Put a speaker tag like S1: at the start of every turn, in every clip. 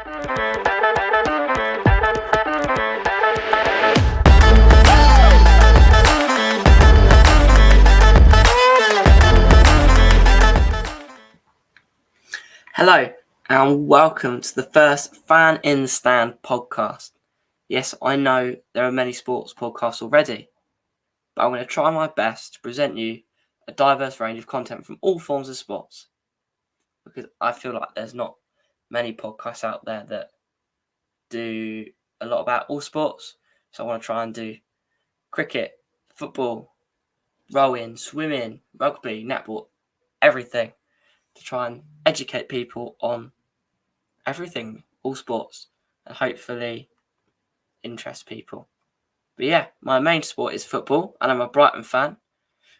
S1: Hello and welcome to the first Fan in the Stand podcast. Yes, I know there are many sports podcasts already, but I'm going to try my best to present you a diverse range of content from all forms of sports, because I feel like there's not many podcasts out there that do a lot about all sports. So I want to try and do cricket, football, rowing, swimming, rugby, netball, everything, to try and educate people on everything, all sports, and hopefully interest people. But yeah, my main sport is football, and I'm a Brighton fan,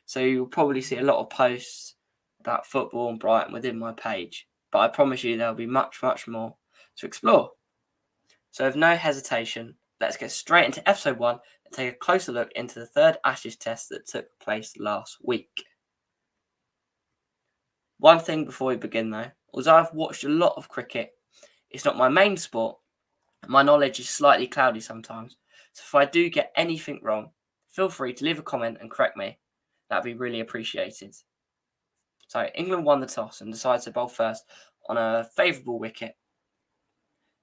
S1: so you'll probably see a lot of posts about football and Brighton within my page, but I promise you there'll be much more to explore. So with no hesitation, let's get straight into episode 1 and take a closer look into the third Ashes test that took place last week. One thing before we begin though, although I've watched a lot of cricket, it's not my main sport. My knowledge is slightly cloudy sometimes, so if I do get anything wrong, feel free to leave a comment and correct me. That'd be really appreciated. So England won the toss and decided to bowl first on a favourable wicket.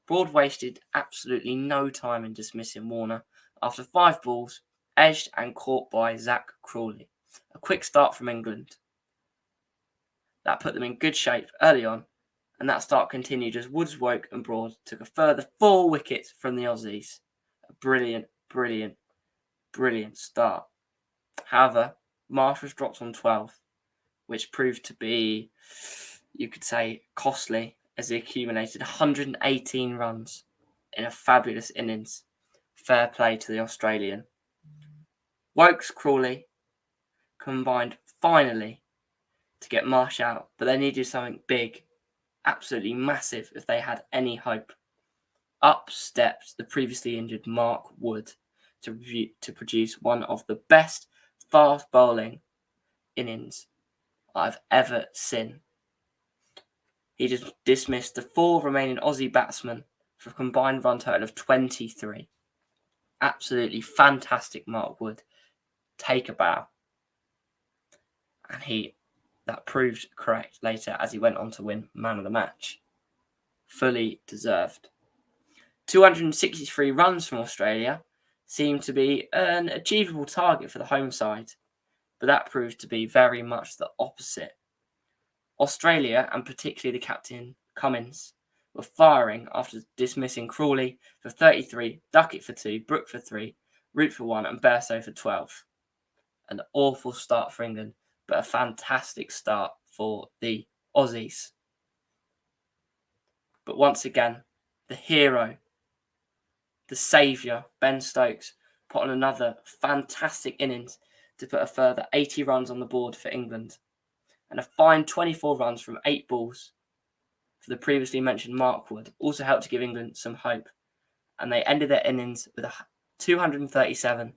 S1: Broad wasted absolutely no time in dismissing Warner after 5 balls, edged and caught by Zach Crawley. A quick start from England. That put them in good shape early on, and that start continued as Woods, Woke and Broad took a further 4 wickets from the Aussies. A brilliant start. However, Marsh was dropped on 12, which proved to be, you could say, costly, as he accumulated 118 runs in a fabulous innings. Fair play to the Australian. Woke's Crawley combined finally to get Marsh out, but they needed something big, absolutely massive, if they had any hope. Up stepped the previously injured Mark Wood to produce one of the best fast bowling innings I've ever seen. He just dismissed the 4 remaining Aussie batsmen for a combined run total of 23. Absolutely fantastic, Mark Wood. Take a bow. And that proved correct later as he went on to win Man of the Match. Fully deserved. 263 runs from Australia seemed to be an achievable target for the home side, but that proved to be very much the opposite. Australia, and particularly the captain Cummins, were firing after dismissing Crawley for 33, Duckett for 2, Brook for 3, Root for 1 and Berso for 12. An awful start for England, but a fantastic start for the Aussies. But once again, the hero, the saviour, Ben Stokes, put on another fantastic innings to put a further 80 runs on the board for England, and a fine 24 runs from 8 balls for the previously mentioned Mark Wood also helped to give England some hope, and they ended their innings with 237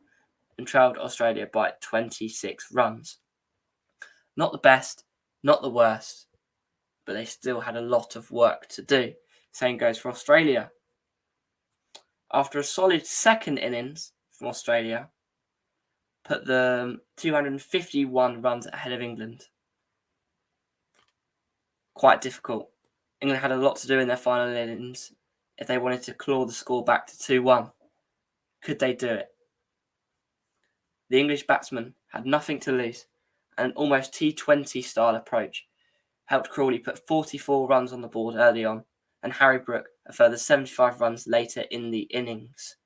S1: and trailed Australia by 26 runs. Not the best, not the worst, but they still had a lot of work to do. Same goes for Australia. After a solid second innings from Australia, put them 251 runs ahead of England. Quite difficult. England had a lot to do in their final innings if they wanted to claw the score back to 2-1. Could they do it? The English batsmen had nothing to lose, and an almost T20 style approach helped Crawley put 44 runs on the board early on, and Harry Brook a further 75 runs later in the innings.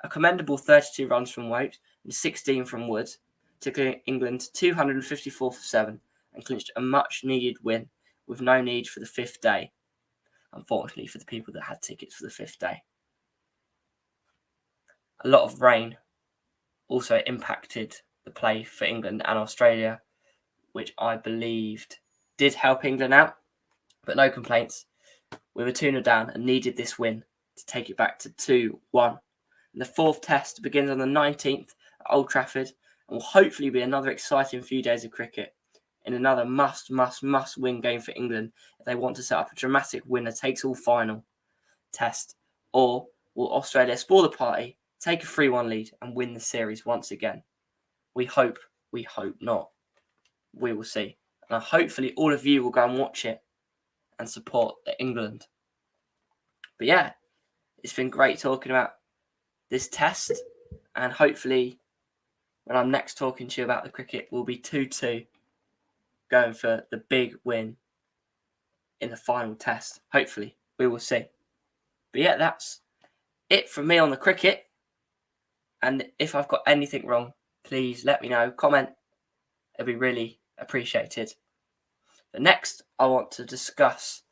S1: A commendable 32 runs from Wout and 16 from Wood took England to 254 for 7 and clinched a much needed win with no need for the 5th day, unfortunately for the people that had tickets for the 5th day. A lot of rain also impacted the play for England and Australia, which I believed did help England out, but no complaints. We were 2-0 down and needed this win to take it back to 2-1. And the 4th test begins on the 19th at Old Trafford and will hopefully be another exciting few days of cricket in another must win game for England if they want to set up a dramatic winner-takes-all final test, or will Australia spoil the party, take a 3-1 lead and win the series once again? We hope not. We will see. And hopefully all of you will go and watch it and support England. But yeah, it's been great talking about this test, and hopefully when I'm next talking to you about the cricket, we'll be 2-2 going for the big win in the final test. Hopefully, we will see. But yeah, that's it from me on the cricket. And if I've got anything wrong, please let me know. Comment. It'd be really appreciated. But next, I want to discuss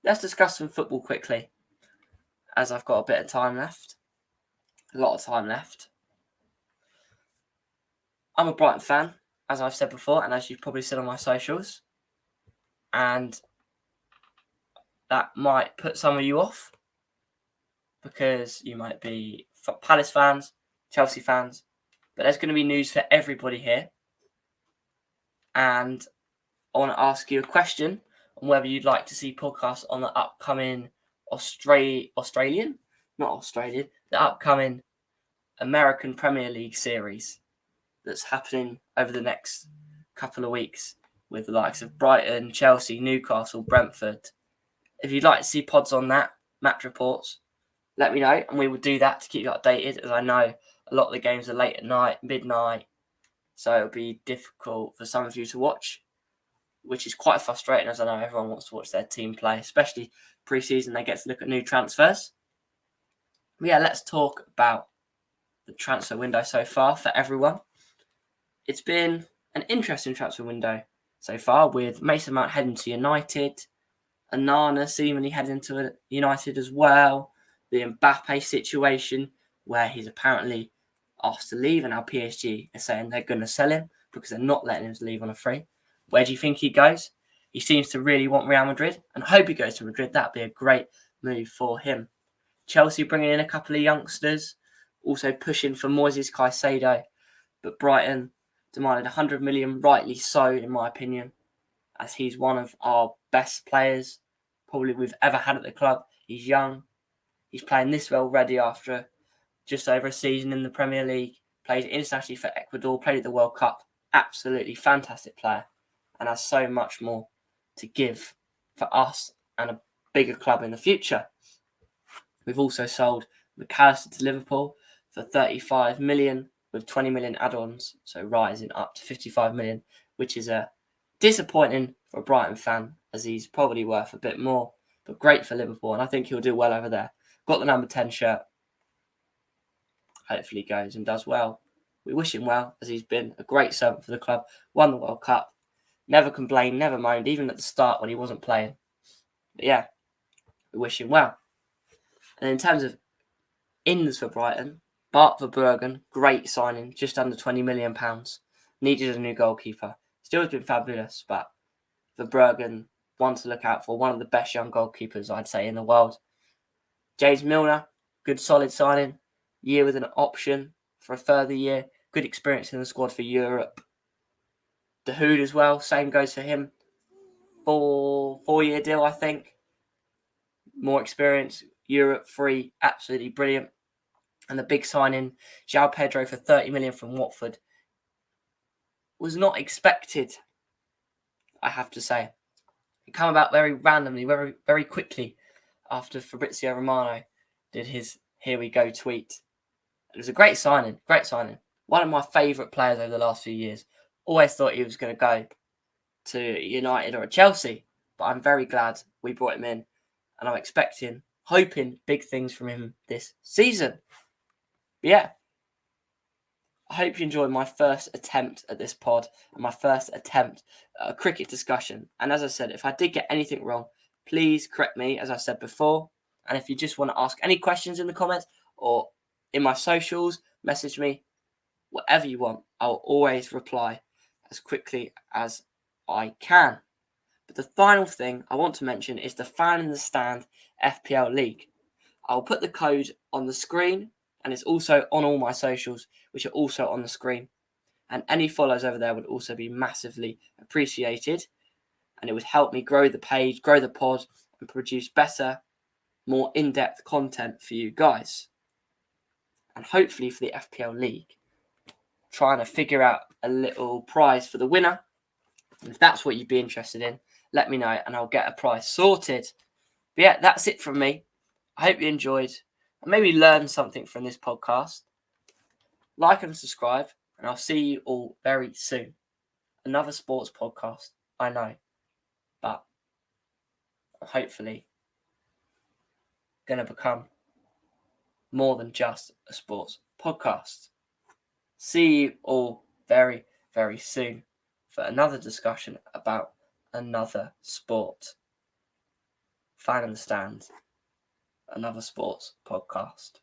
S1: let's discuss some football quickly, as I've got a bit of time left. A lot of time left. I'm a Brighton fan, as I've said before, and as you've probably seen on my socials. And that might put some of you off, because you might be Palace fans, Chelsea fans, but there's going to be news for everybody here. And I want to ask you a question on whether you'd like to see podcasts on the upcoming the upcoming American Premier League series that's happening over the next couple of weeks with the likes of Brighton, Chelsea, Newcastle, Brentford. If you'd like to see pods on that, match reports, let me know, and we will do that to keep you updated, as I know a lot of the games are late at night, midnight, so it'll be difficult for some of you to watch, which is quite frustrating, as I know everyone wants to watch their team play, especially pre-season. They get to look at new transfers. But yeah, let's talk about the transfer window so far for everyone. It's been an interesting transfer window so far, with Mason Mount heading to United, Anana seemingly heading to United as well, the Mbappe situation where he's apparently asked to leave, and now PSG are saying they're going to sell him because they're not letting him leave on a free. Where do you think he goes? He seems to really want Real Madrid, and I hope he goes to Madrid. That'd be a great move for him. Chelsea bringing in a couple of youngsters, also pushing for Moises Caicedo, but Brighton demanded 100 million, rightly so in my opinion, as he's one of our best players probably we've ever had at the club. He's young. He's playing this well already after just over a season in the Premier League. Played internationally for Ecuador, played at the World Cup. Absolutely fantastic player, and has so much more to give for us and a bigger club in the future. We've also sold McAllister to Liverpool for 35 million with 20 million add-ons, so rising up to 55 million, which is disappointing for a Brighton fan, as he's probably worth a bit more, but great for Liverpool, and I think he'll do well over there. Got the number 10 shirt. Hopefully he goes and does well. We wish him well, as he's been a great servant for the club, won the World Cup, never complained, never moaned, even at the start when he wasn't playing. But yeah, we wish him well. And in terms of ins for Brighton, Bart Verbruggen, great signing, just under £20 million. Needed a new goalkeeper. Still has been fabulous, but Verbruggen, one to look out for, one of the best young goalkeepers, I'd say, in the world. James Milner, good solid signing, year with an option for a further year, good experience in the squad for Europe. De Hood as well, same goes for him. Four-year deal, I think. More experience, Europe free, absolutely brilliant. And the big signing, João Pedro for 30 million from Watford, was not expected, I have to say. It came about very randomly, very, very quickly after Fabrizio Romano did his "Here we go" tweet. It was a great signing, great signing. One of my favourite players over the last few years. Always thought he was going to go to United or a Chelsea, but I'm very glad we brought him in, and I'm hoping big things from him this season. But yeah, I hope you enjoyed my first attempt at this pod and my first attempt at a cricket discussion. And as I said, if I did get anything wrong, please correct me, as I said before. And if you just want to ask any questions in the comments or in my socials, message me, whatever you want. I'll always reply as quickly as I can. But the final thing I want to mention is the Fan in the Stand FPL League. I'll put the code on the screen, and it's also on all my socials, which are also on the screen. And any follows over there would also be massively appreciated. And it would help me grow the page, grow the pod, and produce better, more in-depth content for you guys. And hopefully for the FPL League, trying to figure out a little prize for the winner. And if that's what you'd be interested in, let me know and I'll get a prize sorted. But yeah, that's it from me. I hope you enjoyed and maybe learned something from this podcast. Like and subscribe, and I'll see you all very soon. Another sports podcast, I know, but hopefully going to become more than just a sports podcast. See you all very, very soon for another discussion about another sport. Fan in the Stand, another sports podcast.